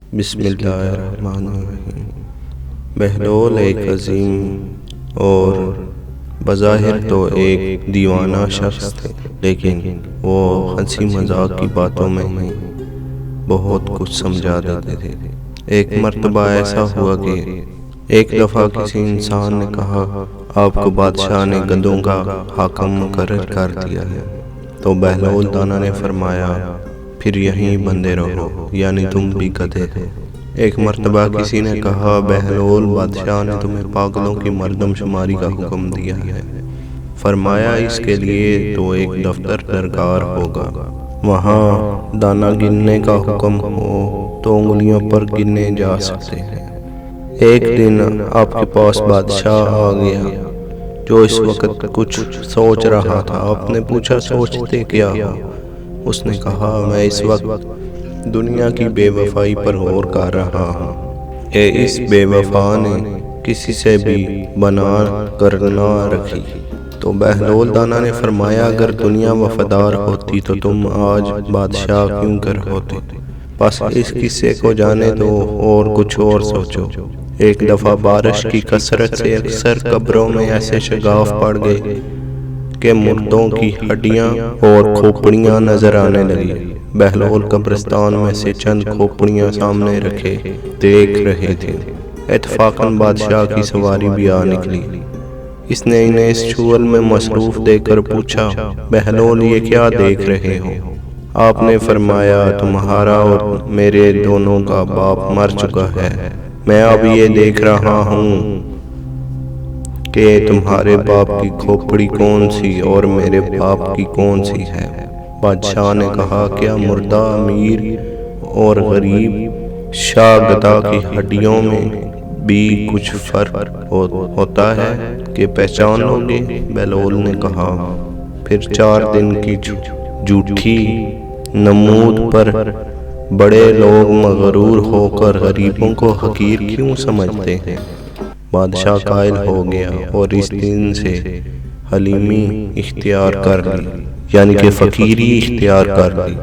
بسم اللہ الرحمن الرحیم۔ بہلول ایک عظیم اور بظاہر تو ایک دیوانہ شخص تھے، لیکن وہ ہنسی مذاق کی باتوں میں ہی بہت کچھ سمجھا دیتے تھے۔ ایک مرتبہ ایسا ہوا کہ ایک دفعہ کسی انسان نے کہا، آپ کو بادشاہ نے گدھوں کا حاکم مقرر کر دیا ہے۔ تو بہلول دانا نے فرمایا، پھر یہیں بندے رہو، یعنی تم بھی گدھے ہو۔ ایک مرتبہ کسی نے کہا، بہلول، بادشاہ نے تمہیں پاگلوں کی مردم شماری کا حکم دیا ہے۔ فرمایا، اس کے لیے تو ایک دفتر درکار ہوگا، وہاں دانا گننے کا حکم ہو تو انگلیوں پر گنے جا سکتے ہیں۔ ایک دن آپ کے پاس بادشاہ آ گیا، جو اس وقت کچھ سوچ رہا تھا۔ آپ نے پوچھا، سوچتے کیا ہو؟ اس نے کہا، میں اس وقت دنیا کی بے وفائی پر غور کر رہا ہوں کہ اس بے وفا نے کسی سے بھی بنا کر نہ رکھی۔ تو بہلول دانا نے فرمایا، اگر دنیا وفادار ہوتی تو تم آج بادشاہ کیوں کر ہوتے؟ بس اس قصے کو جانے دو اور کچھ اور سوچو۔ ایک دفعہ بارش کی کثرت سے اکثر قبروں میں ایسے شگاف پڑ گئے کہ مردوں کی ہڈیاں اور کھوپڑیاں نظر آنے لگی۔ بہلول قبرستان میں سے چند کھوپڑیاں سامنے رکھے دیکھ رہے تھے۔ اتفاقاً بادشاہ کی سواری بھی آ نکلی۔ اس نے انہیں اس شغل میں مصروف دیکھ کر پوچھا، بہلول، یہ کیا دیکھ رہے ہو؟ آپ نے فرمایا، تمہارا اور میرے دونوں کا باپ مر چکا ہے۔ میں اب یہ دیکھ رہا ہوں کہ تمہارے باپ کی کھوپڑی کون سی اور میرے باپ کی کون سی ہے۔ بادشاہ نے کہا، کیا مردہ امیر اور غریب شاہ گدھا کی ہڈیوں میں بھی کچھ فرق ہوتا ہے کہ پہچان لو گے؟ بہلول نے کہا، پھر 4 دن کی جھوٹی نمود پر بڑے لوگ مغرور ہو کر غریبوں کو حقیر کیوں سمجھتے ہیں؟ بادشاہ قائل ہو گیا اور اس دن سے حلیمی اختیار کر لی، یعنی کہ فقیری اختیار کر لی۔